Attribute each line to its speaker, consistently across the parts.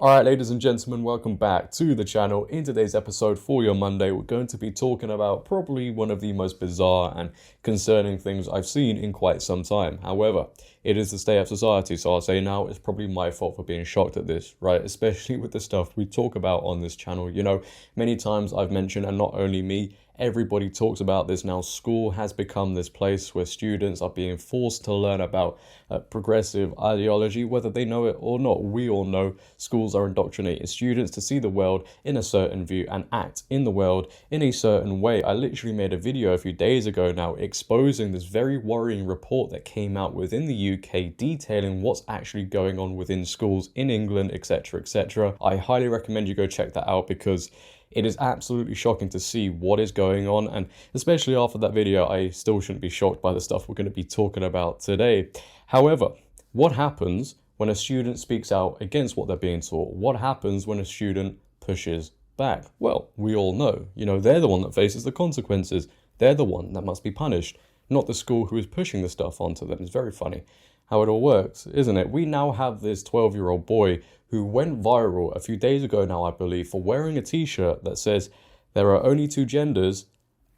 Speaker 1: Alright, ladies and gentlemen, welcome back to the channel. In today's episode for your Monday, we're going to be talking about probably one of the most bizarre and concerning things I've seen in quite some time. However, it is the state of society, so I'll say now it's probably my fault for being shocked at this, right? Especially with the stuff we talk about on this channel. You know, many times I've mentioned, and not only me, everybody talks about this now. School has become this place where students are being forced to learn about progressive ideology, whether they know it or not. We all know schools are indoctrinating students to see the world in a certain view and act in the world in a certain way. I literally made a video a few days ago now exposing this very worrying report that came out within the UK detailing what's actually going on within schools in England, etc., etc. I highly recommend you go check that out because it is absolutely shocking to see what is going on, and especially after that video, I still shouldn't be shocked by the stuff we're going to be talking about today. However, what happens when a student speaks out against what they're being taught? What happens when a student pushes back? Well, we all know, they're the one that faces the consequences. They're the one that must be punished, not the school who is pushing the stuff onto them. It's very funny how it all works, isn't it? We now have this 12-year-old boy who went viral a few days ago now, I believe, for wearing a t-shirt that says there are only two genders,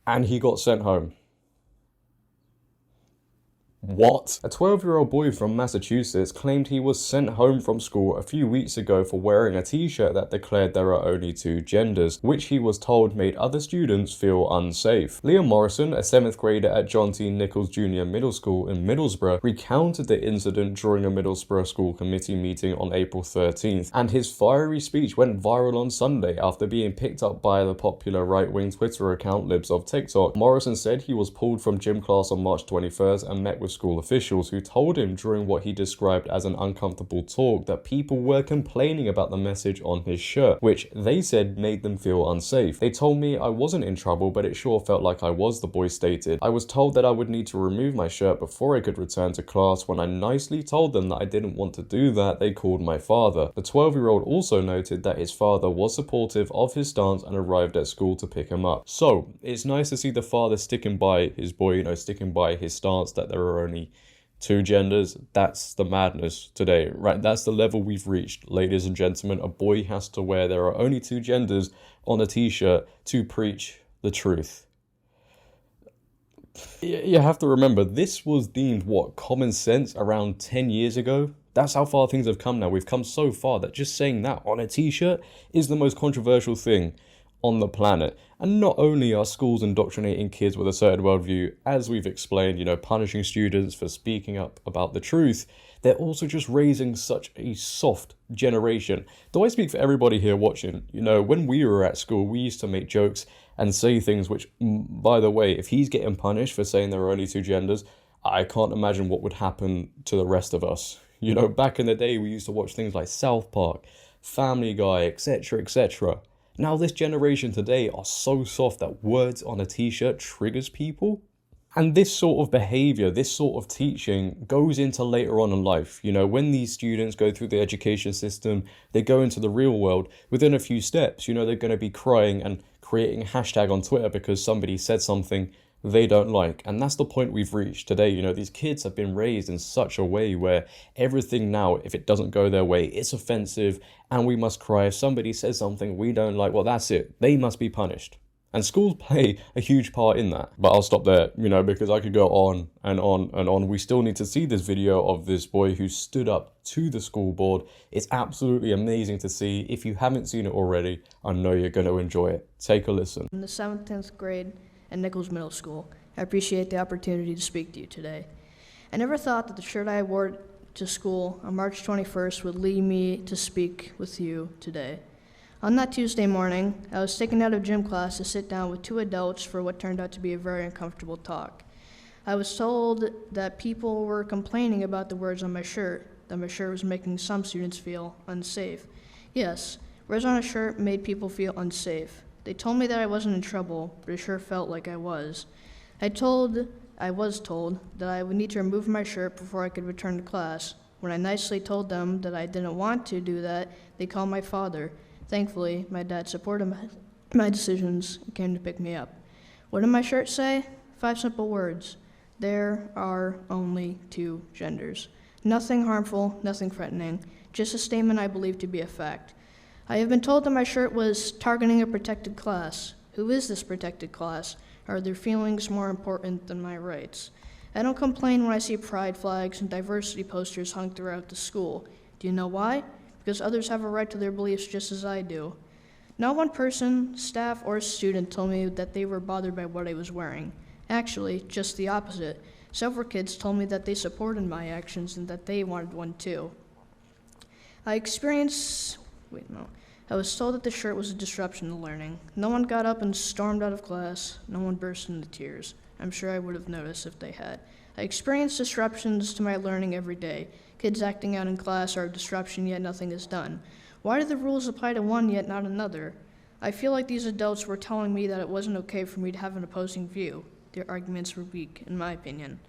Speaker 1: and he got sent home. What? A 12-year-old boy from Massachusetts claimed he was sent home from school a few weeks ago for wearing a t-shirt that declared there are only two genders, which he was told made other students feel unsafe. Liam Morrison, a 7th grader at John T. Nichols Jr. Middle School in Middlesbrough, recounted the incident during a Middlesbrough School Committee meeting on April 13th, and his fiery speech went viral on Sunday after being picked up by the popular right-wing Twitter account Libs of TikTok. Morrison said he was pulled from gym class on March 21st and met with school officials who told him during what he described as an uncomfortable talk that people were complaining about the message on his shirt, which they said made them feel unsafe. They told me I wasn't in trouble, but it sure felt like I was, the boy stated. I was told that I would need to remove my shirt before I could return to class. When I nicely told them that I didn't want to do that, they called my father. The 12-year-old also noted that his father was supportive of his stance and arrived at school to pick him up. So it's nice to see the father sticking by his boy, sticking by his stance that there are only two genders. That's the madness today, right? That's the level we've reached, ladies and gentlemen. A boy has to wear there are only two genders on a t-shirt to preach the truth. You have to remember, this was deemed, common sense around 10 years ago? That's how far things have come now. We've come so far that just saying that on a t-shirt is the most controversial thing on the planet. And not only are schools indoctrinating kids with a certain worldview, as we've explained, punishing students for speaking up about the truth, they're also just raising such a soft generation. Do I speak for everybody here watching? When we were at school, we used to make jokes and say things which, by the way, if he's getting punished for saying there are only two genders, I can't imagine what would happen to the rest of us. Back in the day, we used to watch things like South Park, Family Guy, etc., etc. Now this generation today are so soft that words on a t-shirt triggers people. And this sort of behavior, this sort of teaching goes into later on in life. When these students go through the education system, they go into the real world. Within a few steps, they're going to be crying and creating a hashtag on Twitter because somebody said something they don't like. And that's the point we've reached today. These kids have been raised in such a way where everything now, if it doesn't go their way, it's offensive and we must cry. If somebody says something we don't like, well, that's it. They must be punished. And schools play a huge part in that. But I'll stop there, because I could go on and on and on. We still need to see this video of this boy who stood up to the school board. It's absolutely amazing to see. If you haven't seen it already, I know you're going to enjoy it. Take a listen.
Speaker 2: In the 7th, 10th grade at Nichols Middle School, I appreciate the opportunity to speak to you today. I never thought that the shirt I wore to school on March 21st would lead me to speak with you today. On that Tuesday morning, I was taken out of gym class to sit down with two adults for what turned out to be a very uncomfortable talk. I was told that people were complaining about the words on my shirt, that my shirt was making some students feel unsafe. Yes, words on a shirt made people feel unsafe. They told me that I wasn't in trouble, but it sure felt like I was. I was told that I would need to remove my shirt before I could return to class. When I nicely told them that I didn't want to do that, they called my father. Thankfully, my dad supported my decisions and came to pick me up. What did my shirt say? 5 simple words. There are only two genders. Nothing harmful, nothing threatening. just a statement I believe to be a fact. I have been told that my shirt was targeting a protected class. Who is this protected class? Are their feelings more important than my rights? I don't complain when I see pride flags and diversity posters hung throughout the school. Do you know why? Because others have a right to their beliefs just as I do. Not one person, staff, or student told me that they were bothered by what I was wearing. Actually, just the opposite. Several kids told me that they supported my actions and that they wanted one too. I was told that the shirt was a disruption to learning. No one got up and stormed out of class. No one burst into tears. I'm sure I would have noticed if they had. I experience disruptions to my learning every day. Kids acting out in class are a disruption, yet nothing is done. Why do the rules apply to one yet not another? I feel like these adults were telling me that it wasn't okay for me to have an opposing view. Their arguments were weak, in my opinion.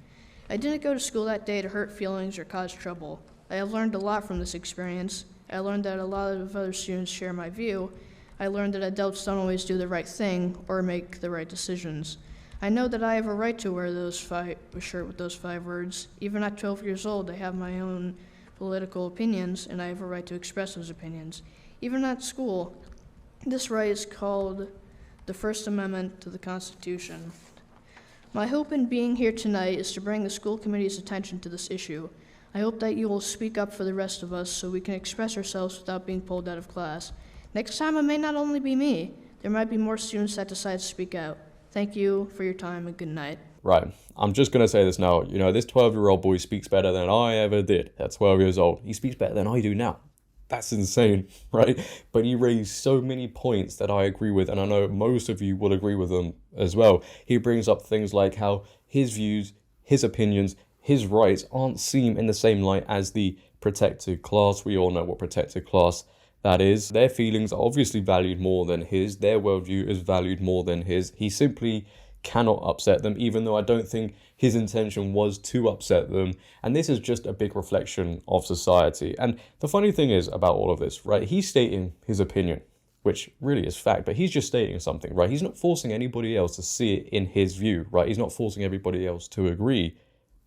Speaker 2: I didn't go to school that day to hurt feelings or cause trouble. I have learned a lot from this experience. I learned that a lot of other students share my view. I learned that adults don't always do the right thing or make the right decisions. I know that I have a right to wear a shirt with those 5 words. Even at 12 years old, I have my own political opinions, and I have a right to express those opinions. Even at school, this right is called the First Amendment to the Constitution. My hope in being here tonight is to bring the school committee's attention to this issue. I hope that you will speak up for the rest of us so we can express ourselves without being pulled out of class. Next time, it may not only be me. There might be more students that decide to speak out. Thank you for your time and good night.
Speaker 1: Right, I'm just going to say this now. This 12-year-old boy speaks better than I ever did at 12 years old. He speaks better than I do now. That's insane, right? But he raised so many points that I agree with, and I know most of you will agree with them as well. He brings up things like how his views, his opinions, his rights aren't seen in the same light as the protected class. We all know what protected class that is. Their feelings are obviously valued more than his. Their worldview is valued more than his. He simply cannot upset them, even though I don't think his intention was to upset them. And this is just a big reflection of society. And the funny thing is about all of this, right? He's stating his opinion, which really is fact, but he's just stating something, right? He's not forcing anybody else to see it in his view, right? He's not forcing everybody else to agree,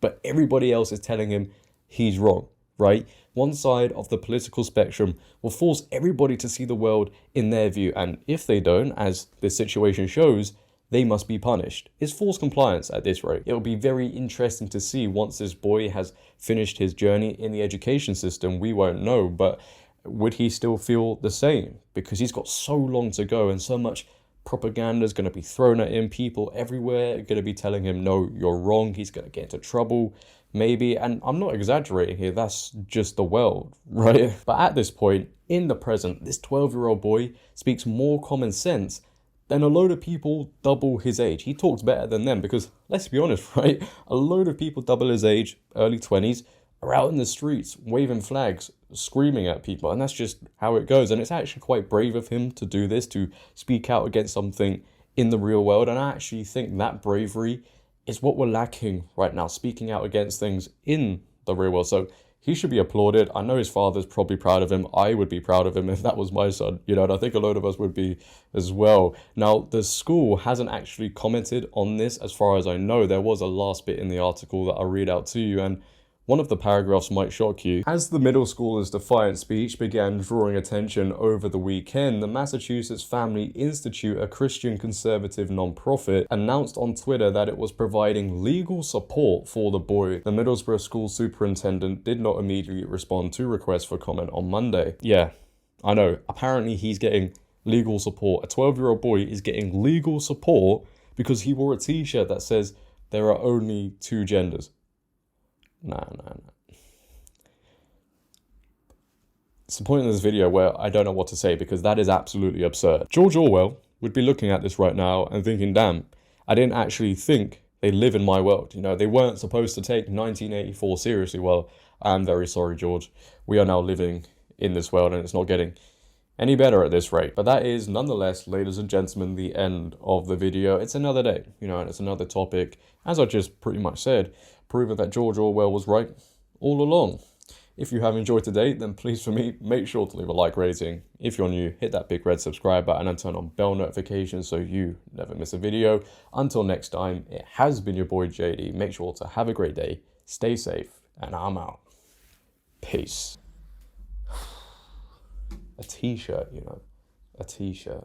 Speaker 1: but everybody else is telling him he's wrong, right? One side of the political spectrum will force everybody to see the world in their view. And if they don't, as this situation shows, they must be punished. It's forced compliance at this rate. It'll be very interesting to see once this boy has finished his journey in the education system. We won't know, but would he still feel the same? Because he's got so long to go and so much propaganda is going to be thrown at him. People everywhere are going to be telling him, no, you're wrong. He's going to get into trouble, maybe. And I'm not exaggerating here. That's just the world, right? But at this point, in the present, this 12-year-old boy speaks more common sense than a load of people double his age. He talks better than them because, let's be honest, right? A load of people double his age, early 20s, are out in the streets, waving flags, screaming at people. And that's just how it goes. And it's actually quite brave of him to do this, to speak out against something in the real world. And I actually think that bravery is what we're lacking right now, speaking out against things in the real world. So he should be applauded. I know his father's probably proud of him. I would be proud of him if that was my son, and I think a load of us would be as well. Now, the school hasn't actually commented on this as far as I know. There was a last bit in the article that I'll read out to you, and one of the paragraphs might shock you. As the middle schoolers' defiant speech began drawing attention over the weekend, the Massachusetts Family Institute, a Christian conservative nonprofit, announced on Twitter that it was providing legal support for the boy. The Middlesbrough school superintendent did not immediately respond to requests for comment on Monday. Yeah, I know. Apparently he's getting legal support. A 12-year-old boy is getting legal support because he wore a t-shirt that says there are only 2 genders. No. It's the point of this video where I don't know what to say because that is absolutely absurd. George Orwell would be looking at this right now and thinking, damn, I didn't actually think they live in my world. They weren't supposed to take 1984 seriously. Well, I'm very sorry, George. We are now living in this world and it's not getting any better at this rate. But that is nonetheless, ladies and gentlemen, the end of the video. It's another day, and it's another topic, as I just pretty much said, proving that George Orwell was right all along. If you have enjoyed today, then please for me, make sure to leave a like rating. If you're new, hit that big red subscribe button and turn on bell notifications so you never miss a video. Until next time, it has been your boy JD. Make sure to have a great day, stay safe, and I'm out. Peace. a t-shirt, you know, a t-shirt.